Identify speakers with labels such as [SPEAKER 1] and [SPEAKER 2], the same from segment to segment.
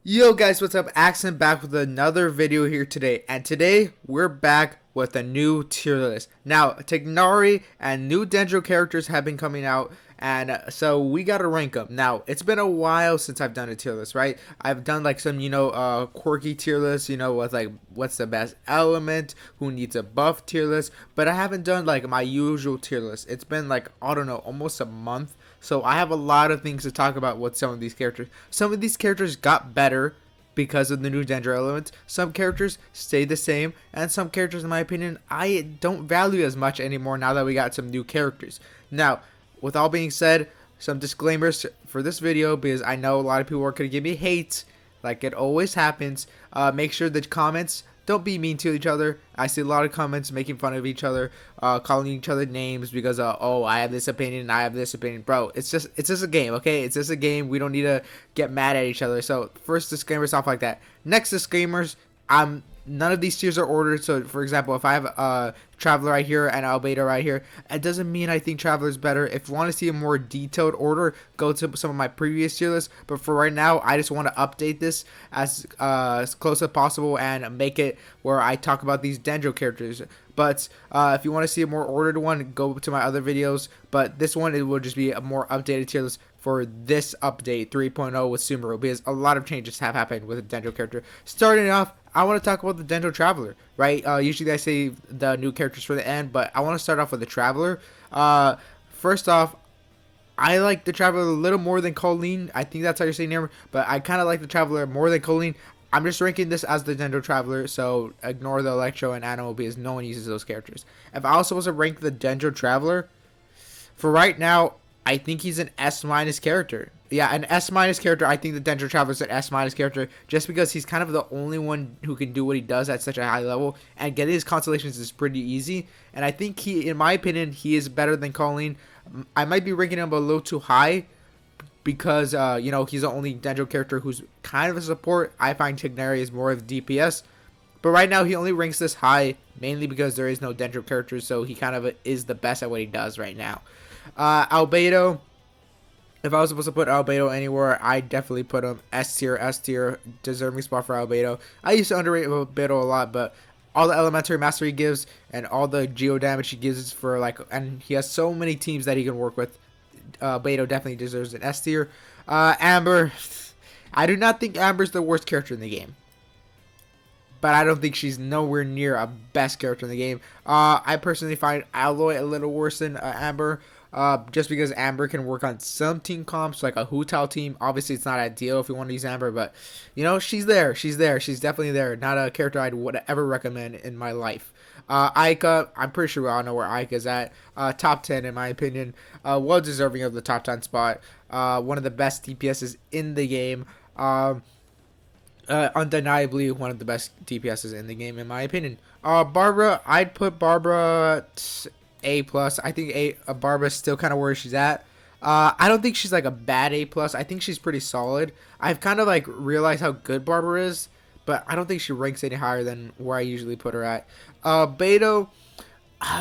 [SPEAKER 1] Yo guys, what's up? Accent back with another video here today, and today we're back with a new tier list. Now, Tighnari and new Dendro characters have been coming out, and so we gotta rank them. Now, it's been a while since I've done a tier list, right? I've done like some, quirky tier lists, with like what's the best element, who needs a buff tier list, but I haven't done like my usual tier list. It's been like, I don't know, almost a month. So I have a lot of things to talk about with some of these characters. Some of these characters got better because of the new Dendro elements. Some characters stayed the same, and some characters, in my opinion, I don't value as much anymore now that we got some new characters. Now, with all being said, some disclaimers for this video, because I know a lot of people are going to give me hate, like it always happens. Make sure the comments don't be mean to each other. I see a lot of comments making fun of each other, calling each other names because oh, I have this opinion, I have this opinion. Bro, it's just a game, okay? It's just a game. We don't need to get mad at each other. So first disclaimers off like that. Next disclaimers, none of these tiers are ordered. So for example, if I have Traveler right here and Albedo right here, it doesn't mean I think Traveler is better. If you want to see a more detailed order, go to some of my previous tier lists. But for right now, I just want to update this as close as possible and make it where I talk about these Dendro characters. But if you want to see a more ordered one, go to my other videos. But this one, it will just be a more updated tier list for this update 3.0 with Sumeru, because a lot of changes have happened with the Dendro character. Starting off, I want to talk about the Dendro Traveler, right? Usually I say the new characters for the end, but I want to start off with the Traveler. First off, I like the Traveler a little more than Colleen. I think that's how you're saying name, but I kind of like the Traveler more than Colleen. I'm just ranking this as the Dendro Traveler, so ignore the Electro and Animal because no one uses those characters. If I was supposed to rank the Dendro Traveler, for right now, I think he's an S- character. Yeah, an S- character. I think the Dendro Traveler is an S- character just because he's kind of the only one who can do what he does at such a high level, and getting his constellations is pretty easy. And I think he, in my opinion, he is better than Colleen. I might be ranking him a little too high because, he's the only Dendro character who's kind of a support. I find Tighnari is more of DPS. But right now, he only ranks this high mainly because there is no Dendro character, so he kind of is the best at what he does right now. Albedo, if I was supposed to put Albedo anywhere, I'd definitely put him S tier, deserving spot for Albedo. I used to underrate Albedo a lot, but all the elementary mastery he gives and all the geo damage he gives for and he has so many teams that he can work with. Albedo definitely deserves an S tier. Amber, I do not think Amber's the worst character in the game, but I don't think she's nowhere near a best character in the game. I personally find Alloy a little worse than Amber, just because Amber can work on some team comps, like a Hu Tao team. Obviously, it's not ideal if you want to use Amber, but, she's there. She's definitely there. Not a character I'd would ever recommend in my life. Aika, I'm pretty sure we all know where Aika is at. Top 10, in my opinion. Well deserving of the top 10 spot. One of the best DPSs in the game. Undeniably one of the best DPSs in the game, in my opinion. Barbara, I'd put Barbara A+. I think Barbara's still kind of where she's at. I don't think she's like a bad A+. I think she's pretty solid. I've kind of like realized how good Barbara is, but I don't think she ranks any higher than where I usually put her at. Beto,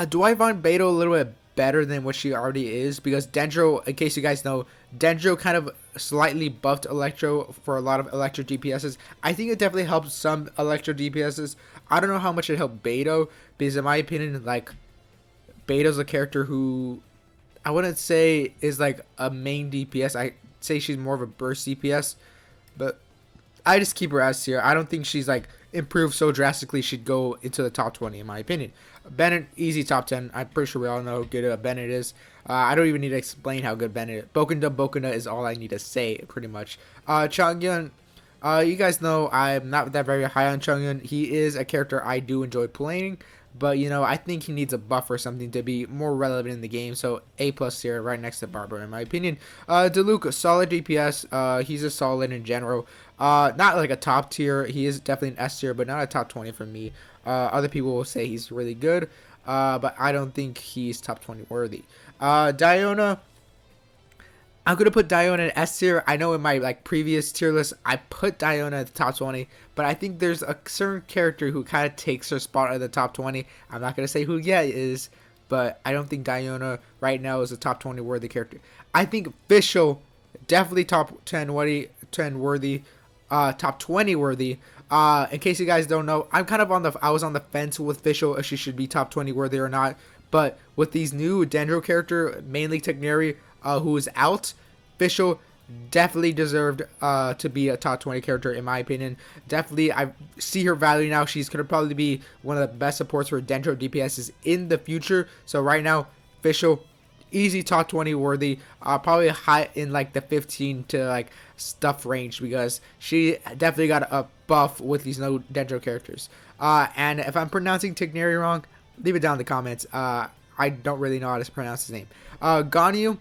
[SPEAKER 1] do I find Beto a little bit better than what she already is? Because Dendro, in case you guys know, Dendro kind of slightly buffed Electro for a lot of Electro DPSs. I think it definitely helped some Electro DPSs. I don't know how much it helped Beto, because in my opinion, like, Beto's a character who I wouldn't say is like a main DPS. I'd say she's more of a burst DPS, but I just keep her S tier. I don't think she's like improved so drastically she'd go into the top 20 in my opinion. Bennett, easy top 10. I'm pretty sure we all know how good Bennett is. I don't even need to explain how good Bennett is. Bokunda is all I need to say, pretty much. Chongyun, you guys know I'm not that very high on Chongyun. He is a character I do enjoy playing, but, I think he needs a buff or something to be more relevant in the game. So A+ here, right next to Barbara, in my opinion. Deluca, solid DPS. He's a solid in general. Not like a top tier. He is definitely an S tier, but not a top 20 for me. Other people will say he's really good, but I don't think he's top 20 worthy. Diona, I'm going to put Diona in S tier. I know in my previous tier list, I put Diona at the top 20, but I think there's a certain character who kind of takes her spot at the top 20. I'm not going to say who yet is, but I don't think Diona right now is a top 20 worthy character. I think Official, definitely top 10 worthy. top 20 worthy. In case you guys don't know, I was on the fence with Fischl if she should be top 20 worthy or not. But with these new Dendro character, mainly Tighnari, who is out, Fischl definitely deserved to be a top 20 character in my opinion. Definitely, I see her value now. She's gonna probably be one of the best supports for Dendro DPSs in the future. So right now, Fischl, easy top 20 worthy, probably high in like the 15 to like stuff range, because she definitely got a buff with these no Dendro characters. And if I'm pronouncing Tighnari wrong, leave it down in the comments. I don't really know how to pronounce his name. Ganyu,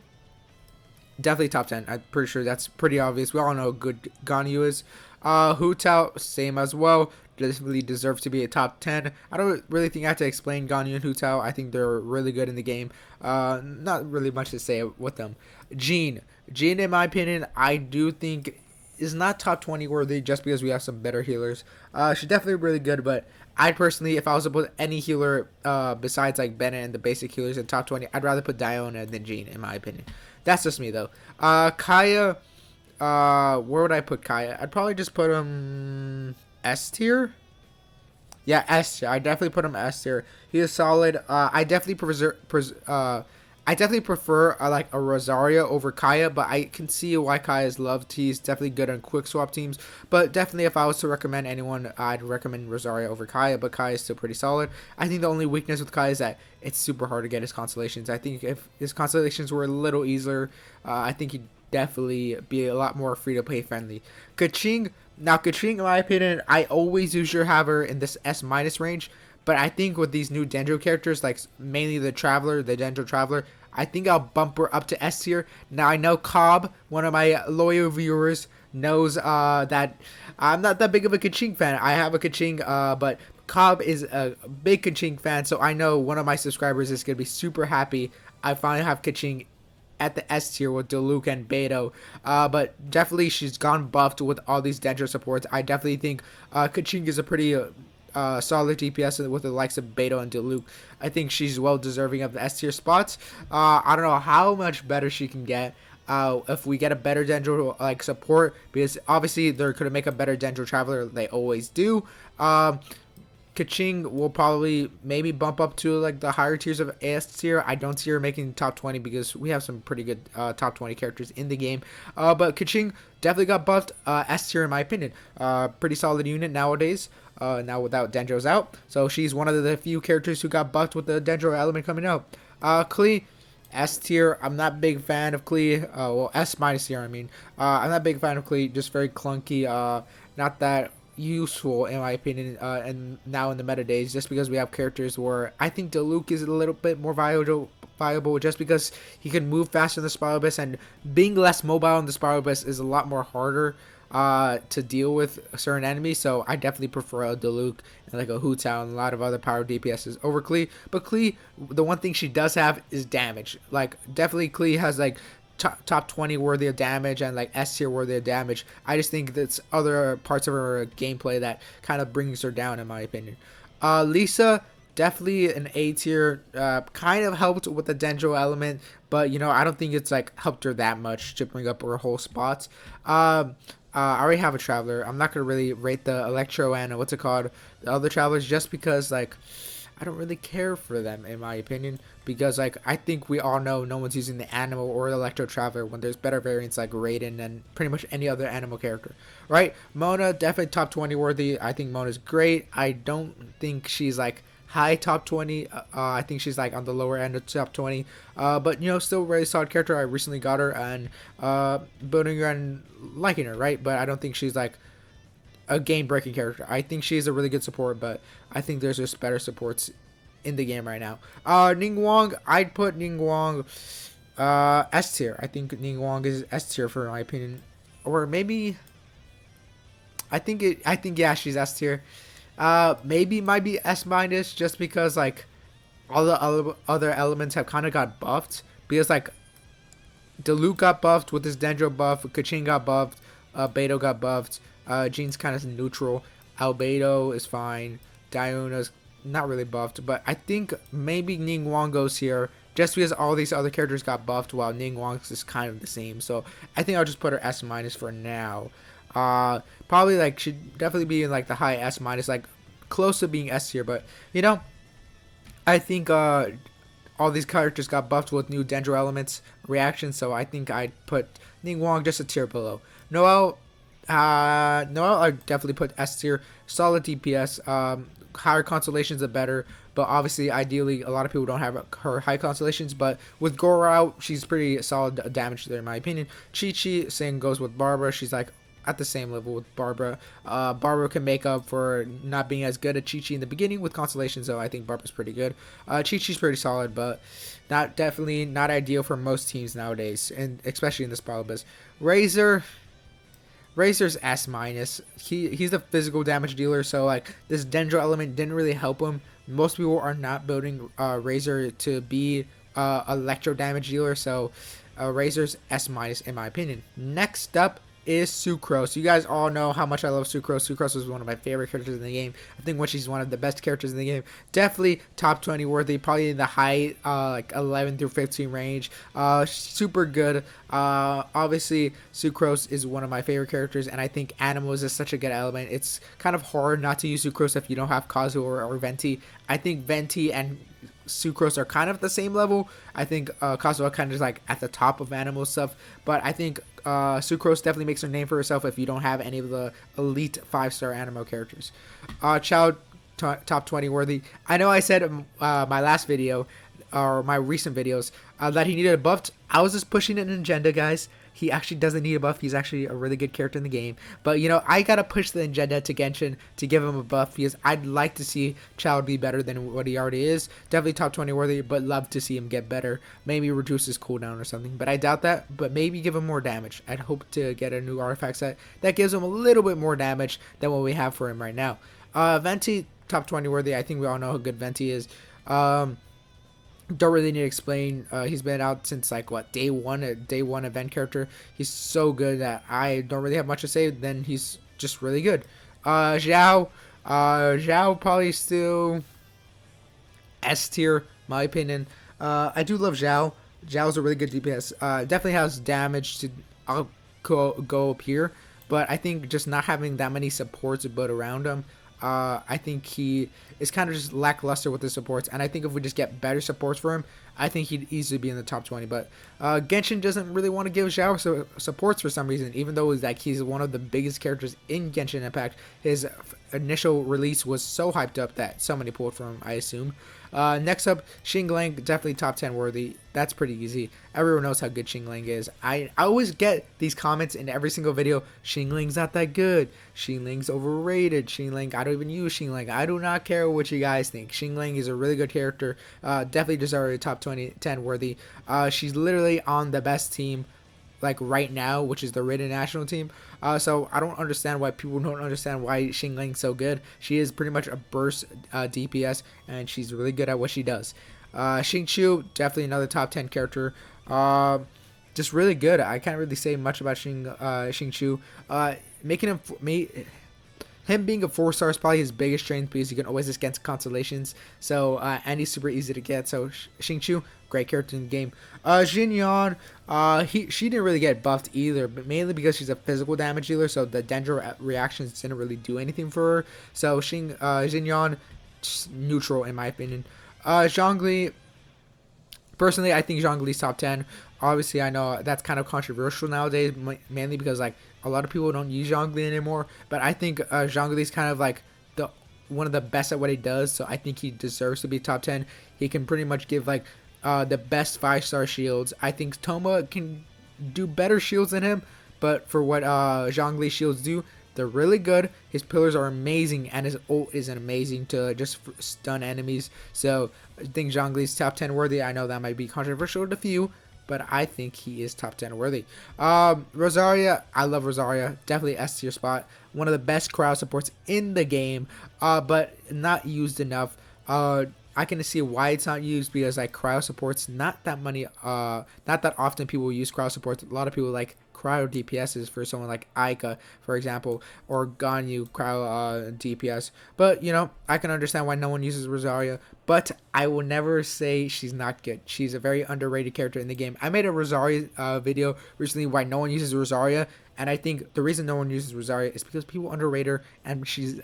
[SPEAKER 1] definitely top 10. I'm pretty sure that's pretty obvious. We all know how good Ganyu is. Hu Tao, same as well. Definitely deserves to be a top 10. I don't really think I have to explain Ganyu and Hu Tao. I think they're really good in the game. Not really much to say with them. Jean, in my opinion, I do think is not top 20 worthy just because we have some better healers. She's definitely really good, but I personally, if I was to put any healer besides like Bennett and the basic healers in top 20, I'd rather put Diona than Jean, in my opinion. That's just me though. Kaya, where would I put Kaya? I'd probably just put him S tier. Yeah, S tier. I definitely put him S tier. He is solid. I definitely prefer like a Rosaria over Kaya, but I can see why Kaya is loved. He's definitely good on quick swap teams, but definitely if I was to recommend anyone, I'd recommend Rosaria over Kaya, but Kaya is still pretty solid. I think the only weakness with Kaya is that it's super hard to get his constellations. I think if his constellations were a little easier, I think he'd definitely be a lot more free-to-play friendly. Keqing, in my opinion, I always usually have her in this S- range, but I think with these new Dendro characters, like mainly the Dendro Traveler, I think I'll bump her up to S tier. Now, I know Cobb, one of my loyal viewers, knows that I'm not that big of a Keqing fan. I have a Keqing, but Cobb is a big Keqing fan, so I know one of my subscribers is going to be super happy I finally have Keqing at the S tier with Deluca and Albedo. But definitely she's gone buffed with all these Dendro supports. I definitely think Keqing is a pretty solid DPS with the likes of Albedo and Deluca. I think she's well deserving of the S tier spots. I don't know how much better she can get if we get a better Dendro like support, because obviously they're gonna make a better Dendro Traveler. They always do. Keqing will probably maybe bump up to like the higher tiers of S tier. I don't see her making top 20 because we have some pretty good top 20 characters in the game. But Keqing definitely got buffed S tier in my opinion. Pretty solid unit nowadays. Now without Dendro's out. So she's one of the few characters who got buffed with the Dendro element coming out. Collei, S tier. I'm not a big fan of Collei. Well, S- tier, I mean. I'm not a big fan of Collei. Just very clunky. Not that useful in my opinion, and now in the meta days, just because we have characters where I think Deluca is a little bit more viable just because he can move faster in the Spiral Abyss, and being less mobile in the Spiral Abyss is a lot more harder to deal with certain enemies. So I definitely prefer a Deluca and like a Hu Tao and a lot of other power DPSs over Collei. But Collei, the one thing she does have is damage. Like definitely Collei has like top 20 worthy of damage and like S tier worthy of damage. I just think that's other parts of her gameplay that kind of brings her down in my opinion. Lisa, definitely an A tier. Kind of helped with the Dendro element, but you know, I don't think it's like helped her that much to bring up her whole spots. I already have a Traveler. I'm not gonna really rate the Electro and the other Travelers, just because like I don't really care for them in my opinion, because like I think we all know no one's using the Animal or the Electro Traveler when there's better variants like Raiden and pretty much any other Animal character, right? Mona, definitely top 20 worthy. I think Mona's great. I don't think she's like high top 20. I think she's like on the lower end of top 20, but you know, still a really solid character. I recently got her and building her and liking her, right? But I don't think she's like a game-breaking character. I think she's a really good support, but I think there's just better supports in the game right now. Ning Wang, I'd put Ning Wang S tier. I think Ning Wang is S tier for my opinion, or maybe I think yeah, she's S tier. Maybe might be S minus, just because like all the other elements have kind of got buffed, because like Deluca got buffed with his Dendro buff, Keqing got buffed, Beto got buffed. Jean's kind of neutral. Albedo is fine. Diona's not really buffed, but I think maybe Ning Wang goes here just because all these other characters got buffed while Ning Wang's is kind of the same. So I think I'll just put her S minus for now. Probably like should definitely be in like the high S minus, like close to being S tier. But you know, I think all these characters got buffed with new Dendro elements reactions, so I think I'd put Ning Wang just a tier below. Noelle, I definitely put S tier. Solid DPS. Higher constellations are better, but obviously, ideally, a lot of people don't have her high constellations. But with Goro out, she's pretty solid damage there, in my opinion. Chi-Chi, same goes with Barbara. She's like at the same level with Barbara. Barbara can make up for not being as good at Chi-Chi in the beginning with constellations, though I think Barbara's pretty good. Chi-Chi's pretty solid, but definitely not ideal for most teams nowadays, and especially in this battle biz. Razor's S minus. He's a physical damage dealer, so like this Dendro element didn't really help him. Most people are not building Razor to be electro damage dealer, so Razor's S minus in my opinion. Next up is Sucrose. You guys all know how much I love Sucrose. Sucrose is one of my favorite characters in the game. I think when she's one of the best characters in the game. Definitely top 20 worthy. Probably in the high like 11 through 15 range. Super good. Obviously, Sucrose is one of my favorite characters, and I think Animals is such a good element. It's kind of hard not to use Sucrose if you don't have Kazu or Venti. I think Venti and Sucrose are kind of at the same level. I think Kazuha kind of is like at the top of animal stuff, but I think Sucrose definitely makes her name for herself if you don't have any of the elite 5-star animal characters. Child top 20 worthy. I know I said my last video or my recent videos that he needed a buff. I was just pushing an agenda, guys. He actually doesn't need a buff. He's actually a really good character in the game. But, you know, I got to push the agenda to Genshin to give him a buff because I'd like to see Child be better than what he already is. Definitely top 20 worthy, but love to see him get better. Maybe reduce his cooldown or something. But I doubt that. But maybe give him more damage. I'd hope to get a new artifact set that gives him a little bit more damage than what we have for him right now. Venti, top 20 worthy. I think we all know how good Venti is. Don't really need to explain. He's been out since like what day one event character. He's so good that I don't really have much to say. Then he's just really good. Zhao probably still S tier, my opinion. I do love Zhao. Zhao's a really good DPS. Definitely has damage to go up here, but I think just not having that many supports but around him. I think he is kind of just lackluster with the supports, and I think if we just get better supports for him, I think he'd easily be in the top 20. But Genshin doesn't really want to give Zhao supports for some reason, even though like he's one of the biggest characters in Genshin Impact. His initial release was so hyped up that so many pulled from him, I assume. Next up, Xinglang, definitely top 10 worthy. That's pretty easy. Everyone knows how good Xinglang is. I always get these comments in every single video. Xinglang's not that good. Xinglang's overrated. Xinglang, I don't even use Xinglang. I do not care what you guys think. Xinglang is a really good character. Definitely deserves a top 10 worthy. She's literally on the best team like right now, which is the Raiden national team. So I don't understand why people don't understand why Xinglang's so good. She is pretty much a burst DPS, and she's really good at what she does. Xingqiu, definitely another top 10 character. Just really good. I can't really say much about Xingqiu. Making him being a 4-star is probably his biggest strength because you can always just get constellations. So and he's super easy to get. So Xingqiu, great character in the game. Xinyan, she didn't really get buffed either, but mainly because she's a physical damage dealer. So the Dendro reactions didn't really do anything for her. So Xinyan, neutral in my opinion. Zhongli, personally, I think Zhongli's top 10. Obviously, I know that's kind of controversial nowadays, mainly because like a lot of people don't use Zhongli anymore. But I think Zhongli's kind of like one of the best at what he does. So I think he deserves to be top 10. He can pretty much give like the best 5-star shields. I think Toma can do better shields than him, but for what Zhongli shields do, they're really good. His pillars are amazing, and his ult is amazing to just stun enemies. So I think Zhongli's top 10 worthy. I know that might be controversial to a few, but I think he is top 10 worthy. Rosaria, I love Rosaria. Definitely S tier spot. One of the best crowd supports in the game, but not used enough. I can see why it's not used because like cryo supports not that often people use cryo supports. A lot of people like cryo DPSs for someone like Aika, for example, or Ganyu cryo DPS. But you know, I can understand why no one uses Rosaria, but I will never say she's not good. She's a very underrated character in the game. I made a Rosaria video recently why no one uses Rosaria, And I think the reason no one uses Rosaria is because people underrate her, and she's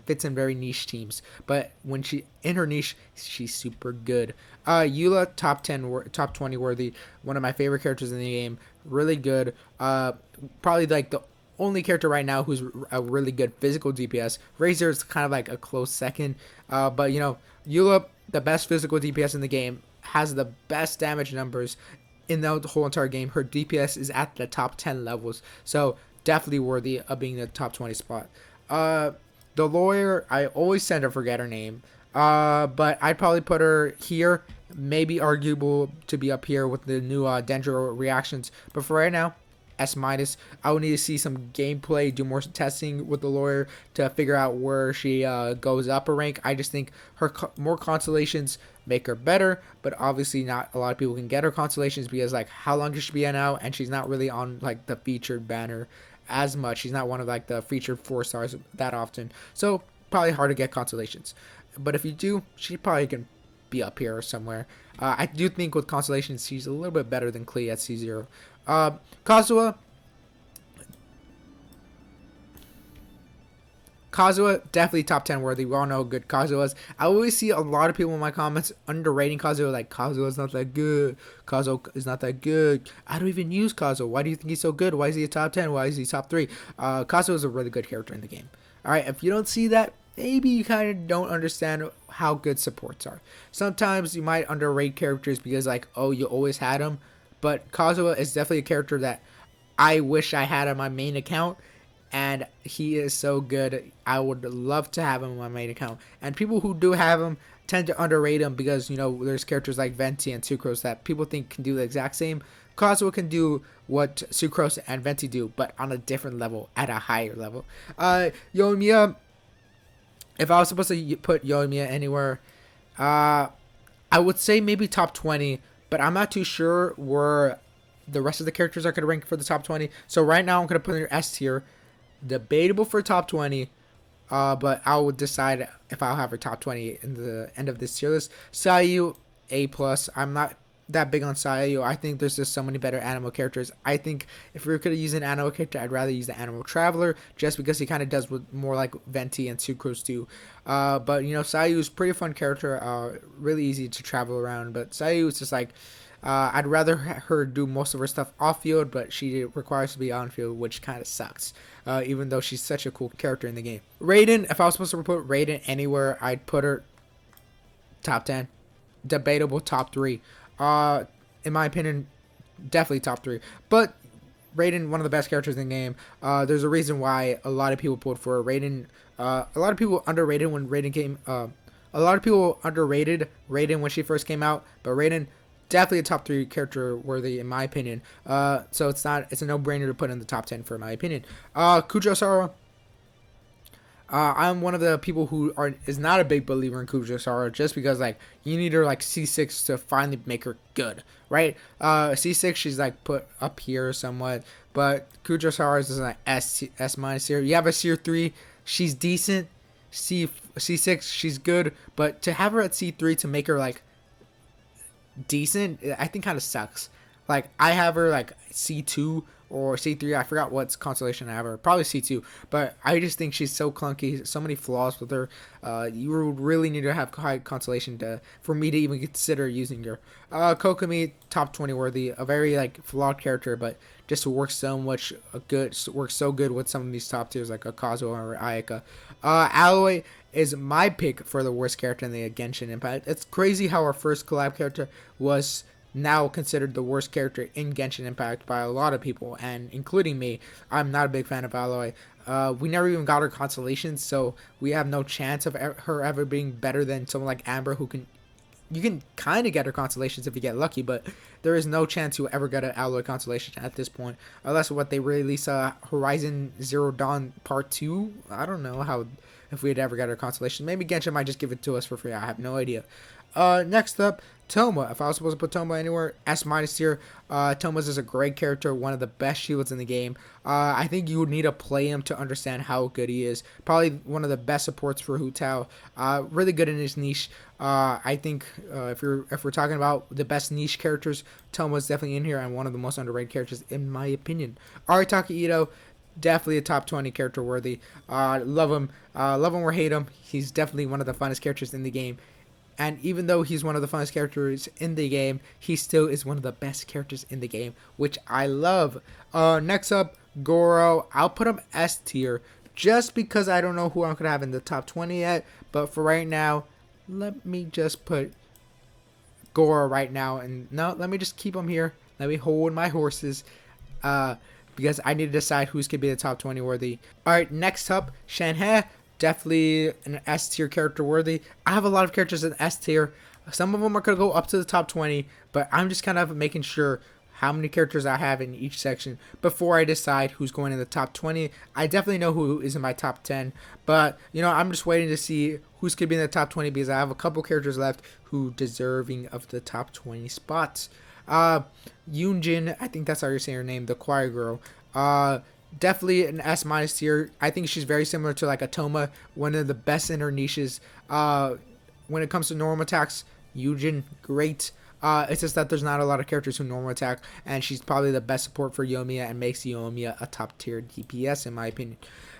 [SPEAKER 1] fits in very niche teams. But when she in her niche, she's super good. Eula, top 10, top 20 worthy. One of my favorite characters in the game. Really good. Probably like the only character right now who's a really good physical DPS. Razor is kind of like a close second. But you know, Eula, the best physical DPS in the game, has the best damage numbers in the whole entire game. Her DPS is at the top 10 levels, so definitely worthy of being in the top 20 spot. The lawyer, I always tend to forget her name, but I'd probably put her here. Maybe arguable to be up here with the new Dendro reactions, but for right now, S-. I would need to see some gameplay, do more testing with the lawyer to figure out where she goes up a rank. I just think her more constellations make her better, but obviously not a lot of people can get her constellations because like how long does she be out, and she's not really on like the featured banner as much. She's not one of like the featured 4 stars that often, so probably hard to get constellations. But if you do, she probably can be up here somewhere. I do think with constellations she's a little bit better than Klee at C0. Kazuha, definitely top 10 worthy. We all know how good Kazuha is. I always see a lot of people in my comments underrating Kazuha, like Kazuha is not that good. Kazuha is not that good. I don't even use Kazuha. Why do you think he's so good? Why is he a top 10? Why is he top 3? Kazuha is a really good character in the game. Alright, if you don't see that, maybe you kind of don't understand how good supports are. Sometimes you might underrate characters because like, oh, you always had them. But Kazuha is definitely a character that I wish I had on my main account, and he is so good. I would love to have him on my main account. And people who do have him tend to underrate him because, you know, there's characters like Venti and Sucrose that people think can do the exact same. Kazuha can do what Sucrose and Venti do, but on a different level, at a higher level. Yoimiya, if I was supposed to put Yoimiya anywhere, I would say maybe top 20. But I'm not too sure where the rest of the characters are going to rank for the top 20. So right now I'm going to put in S tier. Debatable for top 20. But I will decide if I'll have her top 20 in the end of this tier list. Sayu, A+. I'm not that big on Sayu. I think there's just so many better animal characters. I think if we were going to use an animal character, I'd rather use the Animal Traveler, just because he kind of does what more like Venti and Sucrose do. But you know, Sayu is pretty fun character, really easy to travel around. But Sayu is just like, I'd rather her do most of her stuff off field, but she requires to be on field, which kind of sucks. Even though she's such a cool character in the game. Raiden, if I was supposed to put Raiden anywhere, I'd put her top 10. Debatable top 3. In my opinion, definitely top 3. But Raiden, one of the best characters in the game. There's a reason why a lot of people pulled for Raiden. A lot of people underrated when Raiden came. A lot of people underrated Raiden when she first came out, but Raiden definitely a top 3 character worthy in my opinion. So it's a no-brainer to put in the top 10 for my opinion. Kujosara. I'm one of the people who is not a big believer in Kujosara, just because like you need her like C6 to finally make her good, right? C6 she's like put up here somewhat, but Kujosara is like S- here. You have a Tier 3, she's decent. C6 she's good, but to have her at C3 to make her like decent, I think kind of sucks. Like I have her like C2 or C3. I forgot what constellation I have her. Probably C2. But I just think she's so clunky. So many flaws with her. You would really need to have high constellation for me to even consider using her. Kokomi, top 20 worthy. A very like flawed character, but just works so much works so good with some of these top tiers like a Kazuha or Ayaka. Alloy is my pick for the worst character in the Genshin Impact. It's crazy how our first collab character was now considered the worst character in Genshin Impact by a lot of people, and including me. I'm not a big fan of Alloy. We never even got her constellations, so we have no chance of her ever being better than someone like Amber, you can kind of get her constellations if you get lucky, but there is no chance you'll ever get an Alloy constellation at this point, unless what they release Horizon Zero Dawn Part 2. I don't know if we'd ever get her constellation. Maybe Genshin might just give it to us for free. I have no idea. Next up, Toma, if I was supposed to put Toma anywhere, S minus tier. Toma's is a great character, one of the best shields in the game. I think you would need to play him to understand how good he is. Probably one of the best supports for Hu Tao. Really good in his niche. I think if we're talking about the best niche characters, Toma's definitely in here and one of the most underrated characters in my opinion. Aritaka Ito, definitely a top 20 character worthy. Love him or hate him. He's definitely one of the funnest characters in the game. And even though he's one of the funnest characters in the game, he still is one of the best characters in the game, which I love. Next up, Goro. I'll put him S tier just because I don't know who I'm going to have in the top 20 yet. But for right now, let me just put Goro right now. And no, let me just keep him here. Let me hold my horses. Because I need to decide who's going to be the top 20 worthy. Alright, next up, Shanghai. Definitely an S tier character worthy. I have a lot of characters in S tier. Some of them are going to go up to the top 20, but I'm just kind of making sure how many characters I have in each section before I decide who's going in the top 20. I definitely know who is in my top 10, but you know, I'm just waiting to see who's going to be in the top 20 because I have a couple characters left who deserving of the top 20 spots. Yunjin, I think that's how you're saying her name, the choir girl. Definitely an S minus tier. I think she's very similar to like a Toma, one of the best in her niches. When it comes to normal attacks, Yunjin, great. It's just that there's not a lot of characters who normal attack, and she's probably the best support for Yoimiya and makes Yoimiya a top tier DPS in my opinion.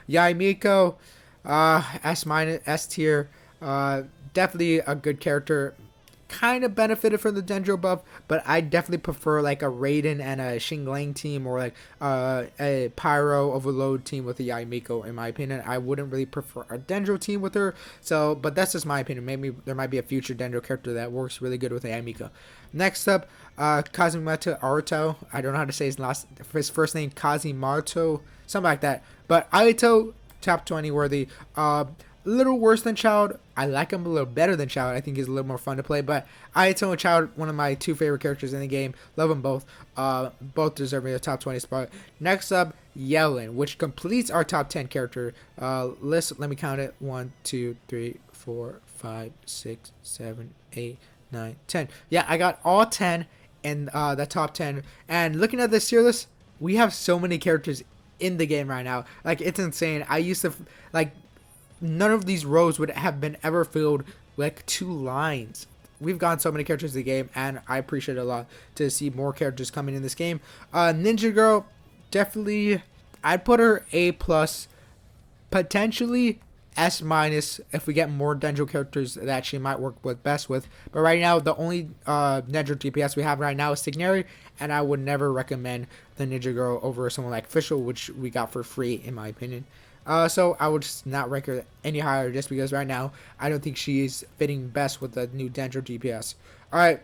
[SPEAKER 1] Mikko, S minus, S tier. Definitely a good character. Kind of benefited from the Dendro buff, but I definitely prefer like a Raiden and a Xinglang team, or like a Pyro Overload team with a Mikko. In my opinion, I wouldn't really prefer a Dendro team with her. So, but that's just my opinion. Maybe there might be a future Dendro character that works really good with a Mikko. Next up, Kazumata Aruto. I don't know how to say his first name, Kazimato, something like that. But Aito, top 20 worthy. A little worse than Child. I like him a little better than Child. I think he's a little more fun to play. But Aito and Child, one of my two favorite characters in the game. Love them both. Both deserving a top 20 spot. Next up, Yellen, which completes our top 10 character list. Let me count it. 1, 2, 3, 4, 5, 6, 7, 8, 9, 10. Yeah, I got all 10 in the top 10. And looking at this tier list, we have so many characters in the game right now. Like, it's insane. I used to, like, none of these rows would have been ever filled like 2 lines. We've gotten so many characters in the game, and I appreciate it a lot to see more characters coming in this game. Ninja Girl, definitely, I'd put her A+, potentially S- if we get more Dendro characters that she might work with best with. But right now, the only Dendro DPS we have right now is Tighnari, and I would never recommend the Ninja Girl over someone like Fischl, which we got for free, in my opinion. So I would just not rank her any higher just because right now I don't think she's fitting best with the new Dendro DPS. Alright.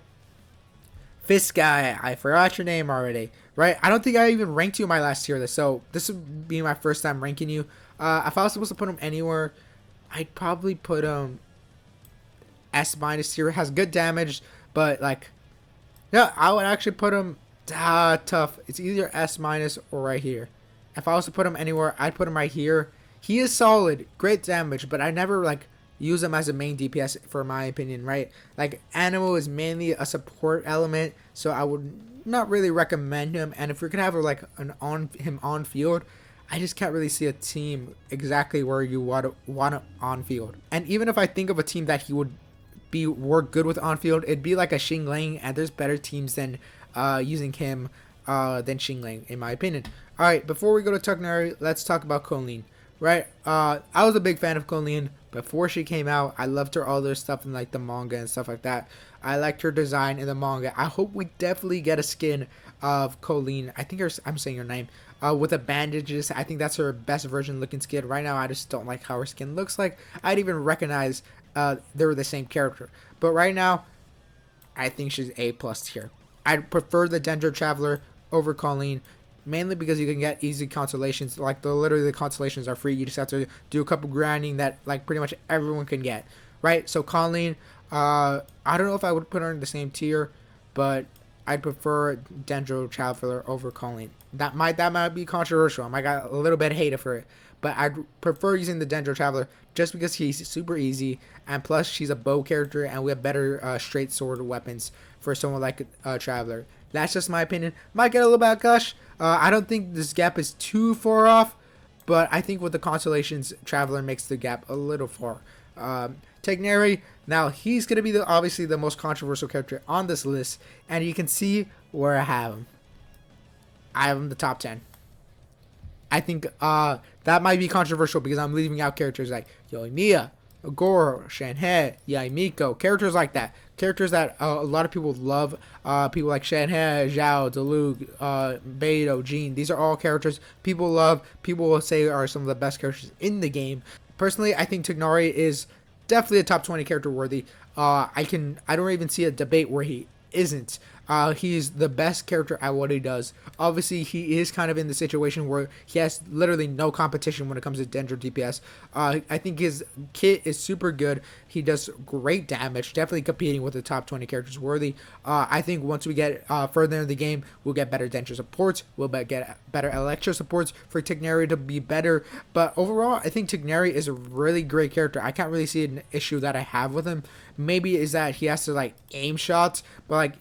[SPEAKER 1] Fist guy, I forgot your name already. Right? I don't think I even ranked you in my last tier list, so this would be my first time ranking you. If I was supposed to put him anywhere, I'd probably put him S- tier. Has good damage, but like, yeah, I would actually put him tough. It's either S- or right here. If I was to put him anywhere, I'd put him right here. He is solid, great damage, but I never like use him as a main DPS for my opinion, right? Like, Animo is mainly a support element, so I would not really recommend him. And if you're gonna have like him on field, I just can't really see a team exactly where you want him on field. And even if I think of a team that he would work good with on field, it'd be like a Xinglang, and there's better teams than using him than Xinglang, in my opinion. Alright, before we go to Tighnari, let's talk about Colleen. Right? I was a big fan of Colleen before she came out. I loved her other stuff in like the manga and stuff like that. I liked her design in the manga. I hope we definitely get a skin of Colleen. I think I'm saying her name. With the bandages. I think that's her best version looking skin. Right now, I just don't like how her skin looks like. I'd even recognize they were the same character. But right now, I think she's A+ here. I'd prefer the Dendro Traveler over Colleen, mainly because you can get easy constellations. Like, literally the constellations are free. You just have to do a couple grinding that like pretty much everyone can get, right? So Colleen, I don't know if I would put her in the same tier, but I'd prefer Dendro Traveler over Colleen. That might be controversial. I might got a little bit of hate for it, but I'd prefer using the Dendro Traveler just because he's super easy, and plus she's a bow character, and we have better straight sword weapons for someone like Traveler. That's just my opinion. Might get a little bit of gush. I don't think this gap is too far off, but I think with the constellations, Traveler makes the gap a little far. Tighnari, now he's going to be obviously the most controversial character on this list, and you can see where I have him. I have him the top 10. I think that might be controversial because I'm leaving out characters like Yoimiya, Goro, Shanghai, Mikko, characters like that. Characters that a lot of people love. People like Shanghai, Zhao, Deluca, Albedo, Yunjin. These are all characters people love. People will say are some of the best characters in the game. Personally, I think Tighnari is definitely a top 20 character worthy. I don't even see a debate where he isn't. He's the best character at what he does. Obviously, he is kind of in the situation where he has literally no competition when it comes to Dendro DPS. I think his kit is super good. He does great damage, definitely competing with the top 20 characters worthy. I think once we get further in the game, we'll get better Dendro supports. We'll get better Electro supports for Tighnari to be better. But overall, I think Tighnari is a really great character. I can't really see an issue that I have with him. Maybe is that he has to like aim shots, but like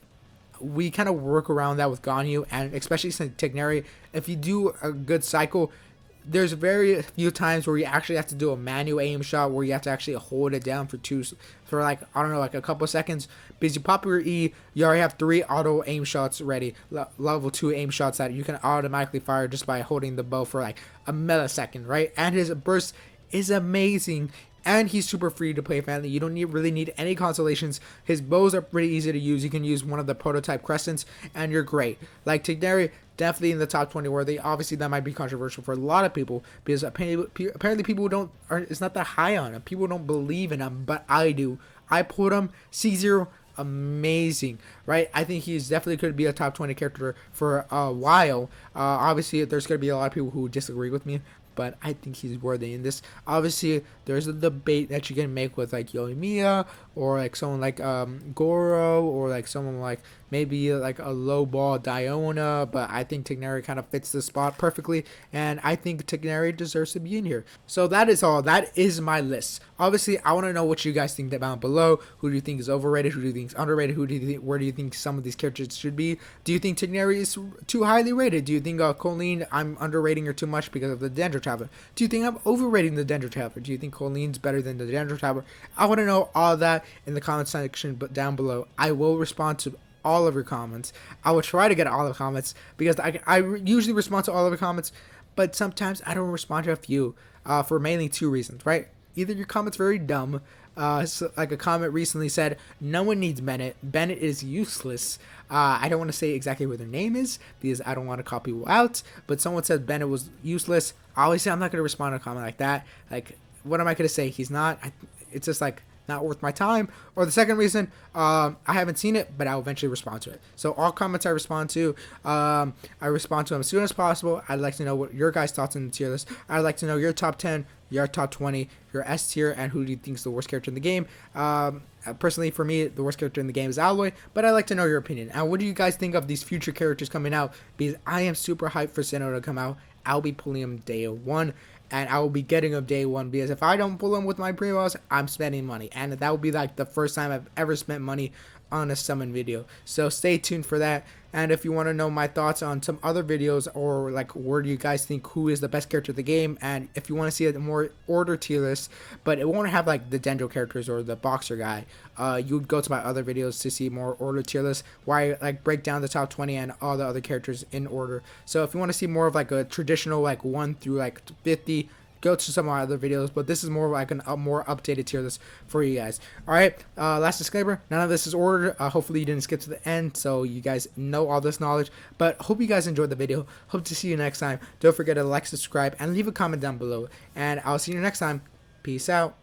[SPEAKER 1] we kind of work around that with Ganyu, and especially since Tighnari, if you do a good cycle, there's very few times where you actually have to do a manual aim shot where you have to actually hold it down for like, I don't know, like a couple seconds, because you pop your E, you already have 3 auto aim shots ready, level 2 aim shots that you can automatically fire just by holding the bow for like a millisecond, right? And his burst is amazing. And he's super free to play friendly. You don't really need any constellations. His bows are pretty easy to use. You can use one of the prototype crescents, and you're great. Like Tighnari, definitely in the top 20 worthy. Obviously, that might be controversial for a lot of people because apparently people it's not that high on him. People don't believe in him, but I do. I put him C0. Amazing, right? I think he's definitely could be a top 20 character for a while. Obviously, there's going to be a lot of people who disagree with me, but I think he's worthy in this. Obviously, there's a debate that you can make with like Yoimiya or like someone like Goro or like someone like maybe like a low ball Diona, but I think Tighnari kind of fits the spot perfectly, and I think Tighnari deserves to be in here. So that is all. That is my list. Obviously, I want to know what you guys think down below. Who do you think is overrated? Who do you think is underrated? Where do you think some of these characters should be? Do you think Tighnari is too highly rated? Do you think Colleen I'm underrating her too much because of the Dendro Traveler? Do you think I'm overrating the Dendro Traveler? Do you think Colleen's better than the Dendro Traveler? I want to know all that in the comment section down below. I will respond to all of your comments. I will try to get all the comments because I usually respond to all of the comments, but sometimes I don't respond to a few for mainly 2 reasons, right? Either your comment's very dumb, so like a comment recently said, no one needs Bennett. Bennett is useless. I don't want to say exactly what their name is because I don't want to call people out, but someone said Bennett was useless. Obviously, I'm not going to respond to a comment like that. Like, what am I going to say? He's not. It's just like not worth my time. Or the second reason, I haven't seen it, but I'll eventually respond to it. So all comments I respond to, I respond to them as soon as possible. I'd like to know what your guys' thoughts on the tier list. I'd like to know your top 10, your top 20, your S tier, and who do you think is the worst character in the game. Personally, for me, the worst character in the game is Alloy, but I'd like to know your opinion. And what do you guys think of these future characters coming out? Because I am super hyped for Sinnoh to come out. I'll be pulling him day 1. And I will be getting him day 1 because if I don't pull him with my primos, I'm spending money. And that will be like the first time I've ever spent money on a summon video. So stay tuned for that. And if you want to know my thoughts on some other videos or like where do you guys think who is the best character of the game, and if you want to see a more order tier list, but it won't have like the Dendro characters or the boxer guy, you would go to my other videos to see more order tier lists where I like break down the top 20 and all the other characters in order. So if you want to see more of like a traditional like 1 through like 50, go to some of my other videos, but this is more like a more updated tier list for you guys. All right, last disclaimer, none of this is ordered. Hopefully you didn't skip to the end so you guys know all this knowledge, but hope you guys enjoyed the video. Hope to see you next time. Don't forget to like, subscribe, and leave a comment down below, and I'll see you next time. Peace out.